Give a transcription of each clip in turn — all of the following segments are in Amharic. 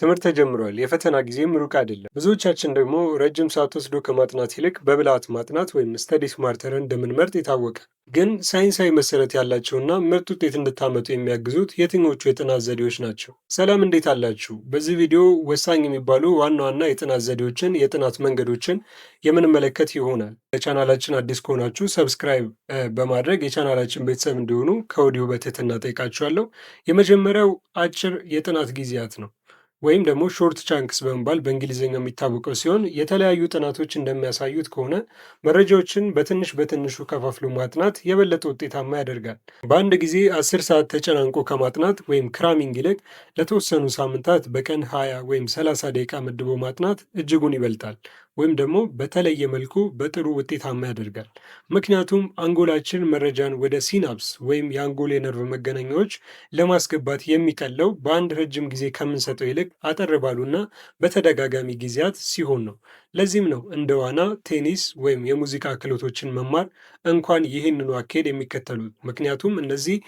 ትምህርት ተጀምሯል። የፈተና ጊዜም ሩቅ አይደለም። ብዙዎቻችን ደግሞ ረጅም ሰዓት ወስዶ ከማጥናት ይልቅ በብልሃት ማጥናት ወይም ስተዲ ስማርተርን እንደምንመርጥ የታወቀ። ግን ሳይንሳዊ መሰረት ያላቸውና ምርጥ ውጤት እንድታመጡ የሚያግዙት የትኞቹ የጥናት ዘዴዎች ናቸው? ሰላም፣ እንዴት አላችሁ? በዚህ ቪዲዮ ወሳኝ የሚባሉ ዋና ዋና የጥናት ዘዴዎችን፣ የጥናት መንገዶችን የምንመለከት ይሆናል። ለቻናላችን አዲስ ከሆናችሁ ሰብስክራይብ በማድረግ የቻናላችን ቤተሰብ እንዲሆኑ ከወዲሁ በትህትና ጠይቃችኋለሁ። የመጀመሪያው አጭር የጥናት ጊዜያት ነው ወይም ደግሞ ሾርት ቻንክስ በመባል በእንግሊዝኛው የሚታወቀው ሲሆን የተለያዩ ጥናቶች እንደሚያሳዩት ከሆነ መረጃዎችን በትንሽ በትንሹ ከፋፍሎ ማጥናት የበለጠ ውጤታማ ያደርጋል። በአንድ ጊዜ 10 ሰዓት ተጨናንቆ ከማጥናት ወይም ክራሚንግ ይልቅ ለተወሰኑ ሳምንታት በቀን 20 ወይም 30 ደቂቃ መድቦ ማጥናት እጅጉን ይበልጣል ወይም ደግሞ በተለየ መልኩ በጥሩ ውጤታማ ያደርጋል። ምክንያቱም አንጎላችን መረጃን ወደ ሲናፕስ ወይም የአንጎል የነርቭ መገናኛዎች ለማስገባት የሚቀለው በአንድ ረጅም ጊዜ ከምንሰጠው ይልቅ አጠር ባሉና በተደጋጋሚ ጊዜያት ሲሆን ነው። ለዚህም ነው እንደ ዋና፣ ቴኒስ ወይም የሙዚቃ ክህሎቶችን መማር እንኳን ይህንኑ አካሄድ የሚከተሉት። ምክንያቱም እነዚህ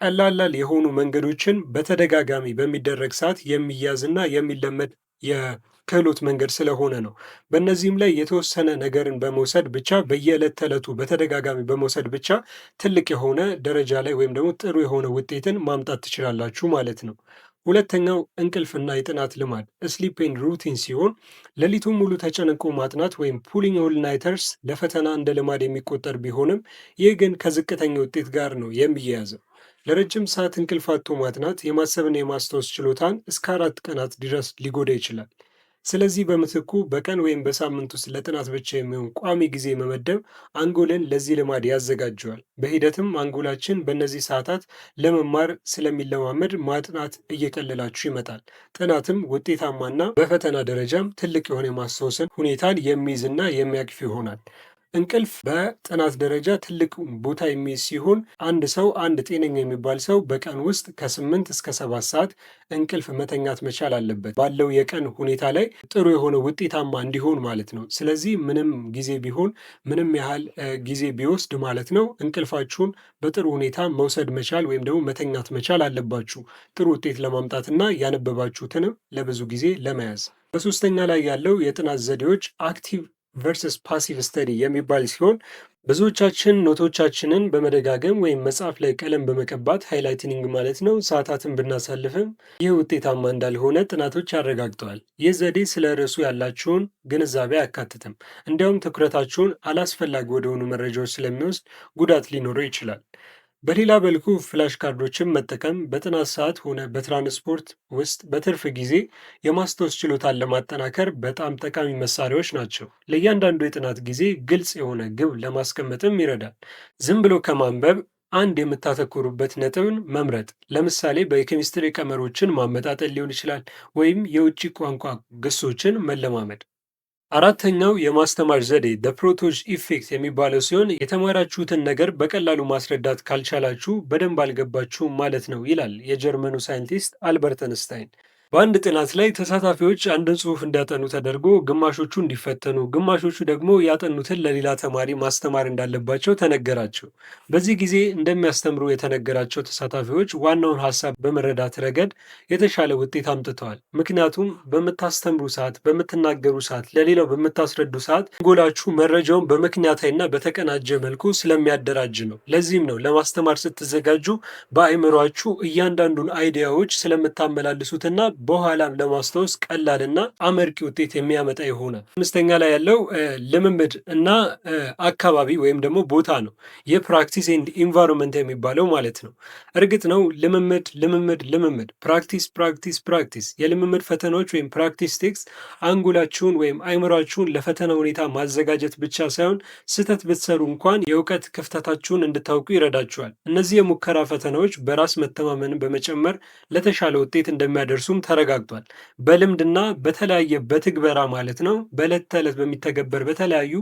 ቀላል የሆኑ መንገዶችን በተደጋጋሚ በሚደረግ ሰዓት የሚያዝና የሚለመድ የክህሎት መንገድ ስለሆነ ነው። በእነዚህም ላይ የተወሰነ ነገርን በመውሰድ ብቻ በየዕለት ተዕለቱ በተደጋጋሚ በመውሰድ ብቻ ትልቅ የሆነ ደረጃ ላይ ወይም ደግሞ ጥሩ የሆነ ውጤትን ማምጣት ትችላላችሁ ማለት ነው። ሁለተኛው እንቅልፍና የጥናት ልማድ ስሊፕ ኤንድ ሩቲን ሲሆን ሌሊቱን ሙሉ ተጨንቆ ማጥናት ወይም ፑሊንግ ኦል ናይተርስ ለፈተና እንደ ልማድ የሚቆጠር ቢሆንም ይህ ግን ከዝቅተኛ ውጤት ጋር ነው የሚያያዘው። ለረጅም ሰዓት እንቅልፍ አጥቶ ማጥናት የማሰብና የማስታወስ ችሎታን እስከ 4 ቀናት ድረስ ሊጎዳ ይችላል። ስለዚህ በምትኩ በቀን ወይም በሳምንት ውስጥ ለጥናት ብቻ የሚሆን ቋሚ ጊዜ መመደብ አንጎልን ለዚህ ልማድ ያዘጋጀዋል። በሂደትም አንጎላችን በእነዚህ ሰዓታት ለመማር ስለሚለማመድ ማጥናት እየቀለላችሁ ይመጣል። ጥናትም ውጤታማና በፈተና ደረጃም ትልቅ የሆነ የማስታወስን ሁኔታን የሚይዝና የሚያቅፍ ይሆናል። እንቅልፍ በጥናት ደረጃ ትልቅ ቦታ የሚይዝ ሲሆን አንድ ጤነኛ የሚባል ሰው በቀን ውስጥ ከ8 እስከ 7 ሰዓት እንቅልፍ መተኛት መቻል አለበት፣ ባለው የቀን ሁኔታ ላይ ጥሩ የሆነ ውጤታማ እንዲሆን ማለት ነው። ስለዚህ ምንም ጊዜ ቢሆን ምንም ያህል ጊዜ ቢወስድ ማለት ነው እንቅልፋችሁን በጥሩ ሁኔታ መውሰድ መቻል ወይም ደግሞ መተኛት መቻል አለባችሁ፣ ጥሩ ውጤት ለማምጣትና ያነበባችሁትንም ለብዙ ጊዜ ለመያዝ። በሶስተኛ ላይ ያለው የጥናት ዘዴዎች አክቲቭ ቨርስስ ፓሲቭ ስተዲ የሚባል ሲሆን ብዙዎቻችን ኖቶቻችንን በመደጋገም ወይም መጽሐፍ ላይ ቀለም በመቀባት ሃይላይትኒንግ ማለት ነው ሰዓታትን ብናሳልፍም ይህ ውጤታማ እንዳልሆነ ጥናቶች አረጋግጠዋል። ይህ ዘዴ ስለ ርዕሱ ያላችሁን ግንዛቤ አያካትትም። እንዲያውም ትኩረታችሁን አላስፈላጊ ወደሆኑ መረጃዎች ስለሚወስድ ጉዳት ሊኖረው ይችላል። በሌላ መልኩ ፍላሽ ካርዶችን መጠቀም በጥናት ሰዓት ሆነ በትራንስፖርት ውስጥ በትርፍ ጊዜ የማስታወስ ችሎታን ለማጠናከር በጣም ጠቃሚ መሳሪያዎች ናቸው። ለእያንዳንዱ የጥናት ጊዜ ግልጽ የሆነ ግብ ለማስቀመጥም ይረዳል። ዝም ብሎ ከማንበብ አንድ የምታተኩሩበት ነጥብን መምረጥ፣ ለምሳሌ በኬሚስትሪ ቀመሮችን ማመጣጠን ሊሆን ይችላል፣ ወይም የውጭ ቋንቋ ግሶችን መለማመድ። አራተኛው የማስተማር ዘዴ ፕሮቶጅ ኢፌክት የሚባለው ሲሆን የተማራችሁትን ነገር በቀላሉ ማስረዳት ካልቻላችሁ በደንብ አልገባችሁም ማለት ነው ይላል የጀርመኑ ሳይንቲስት አልበርት አንስታይን። በአንድ ጥናት ላይ ተሳታፊዎች አንድን ጽሑፍ እንዲያጠኑ ተደርጎ ግማሾቹ እንዲፈተኑ፣ ግማሾቹ ደግሞ ያጠኑትን ለሌላ ተማሪ ማስተማር እንዳለባቸው ተነገራቸው። በዚህ ጊዜ እንደሚያስተምሩ የተነገራቸው ተሳታፊዎች ዋናውን ሀሳብ በመረዳት ረገድ የተሻለ ውጤት አምጥተዋል። ምክንያቱም በምታስተምሩ ሰዓት፣ በምትናገሩ ሰዓት፣ ለሌላው በምታስረዱ ሰዓት አንጎላችሁ መረጃውን በምክንያታዊና በተቀናጀ መልኩ ስለሚያደራጅ ነው። ለዚህም ነው ለማስተማር ስትዘጋጁ በአእምሯችሁ እያንዳንዱን አይዲያዎች ስለምታመላልሱትና በኋላም ለማስታወስ ቀላልና አመርቂ ውጤት የሚያመጣ ይሆናል። አምስተኛ ላይ ያለው ልምምድ እና አካባቢ ወይም ደግሞ ቦታ ነው። የፕራክቲስ ኤንድ ኢንቫይሮንመንት የሚባለው ማለት ነው። እርግጥ ነው ልምምድ ፕራክቲስ የልምምድ ፈተናዎች ወይም ፕራክቲስ ቴክስት አንጎላችሁን ወይም አይምሯችሁን ለፈተና ሁኔታ ማዘጋጀት ብቻ ሳይሆን ስህተት ብትሰሩ እንኳን የእውቀት ክፍተታችሁን እንድታውቁ ይረዳችኋል። እነዚህ የሙከራ ፈተናዎች በራስ መተማመንን በመጨመር ለተሻለ ውጤት እንደሚያደርሱም ተረጋግጧል። በልምድና በተለያየ በትግበራ ማለት ነው በዕለት ተዕለት በሚተገበር በተለያዩ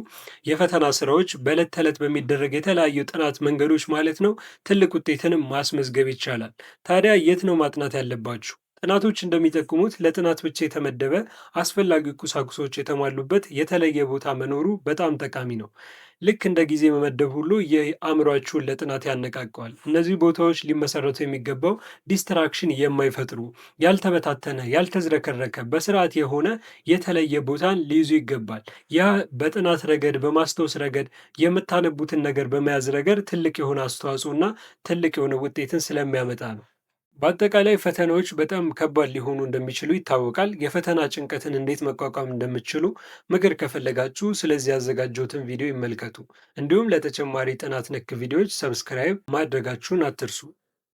የፈተና ስራዎች በዕለት ተዕለት በሚደረግ የተለያዩ ጥናት መንገዶች ማለት ነው ትልቅ ውጤትንም ማስመዝገብ ይቻላል። ታዲያ የት ነው ማጥናት ያለባችሁ? ጥናቶች እንደሚጠቁሙት ለጥናት ብቻ የተመደበ አስፈላጊ ቁሳቁሶች የተሟሉበት የተለየ ቦታ መኖሩ በጣም ጠቃሚ ነው። ልክ እንደ ጊዜ መመደብ ሁሉ ይህ አእምሯችሁን ለጥናት ያነቃቀዋል። እነዚህ ቦታዎች ሊመሰረቱ የሚገባው ዲስትራክሽን የማይፈጥሩ፣ ያልተበታተነ፣ ያልተዝረከረከ፣ በስርዓት የሆነ የተለየ ቦታን ሊይዙ ይገባል። ያ በጥናት ረገድ፣ በማስታወስ ረገድ፣ የምታነቡትን ነገር በመያዝ ረገድ ትልቅ የሆነ አስተዋጽኦ እና ትልቅ የሆነ ውጤትን ስለሚያመጣ ነው። በአጠቃላይ ፈተናዎች በጣም ከባድ ሊሆኑ እንደሚችሉ ይታወቃል። የፈተና ጭንቀትን እንዴት መቋቋም እንደምትችሉ ምክር ከፈለጋችሁ ስለዚህ ያዘጋጀሁትን ቪዲዮ ይመልከቱ። እንዲሁም ለተጨማሪ ጥናት ነክ ቪዲዮዎች ሰብስክራይብ ማድረጋችሁን አትርሱ።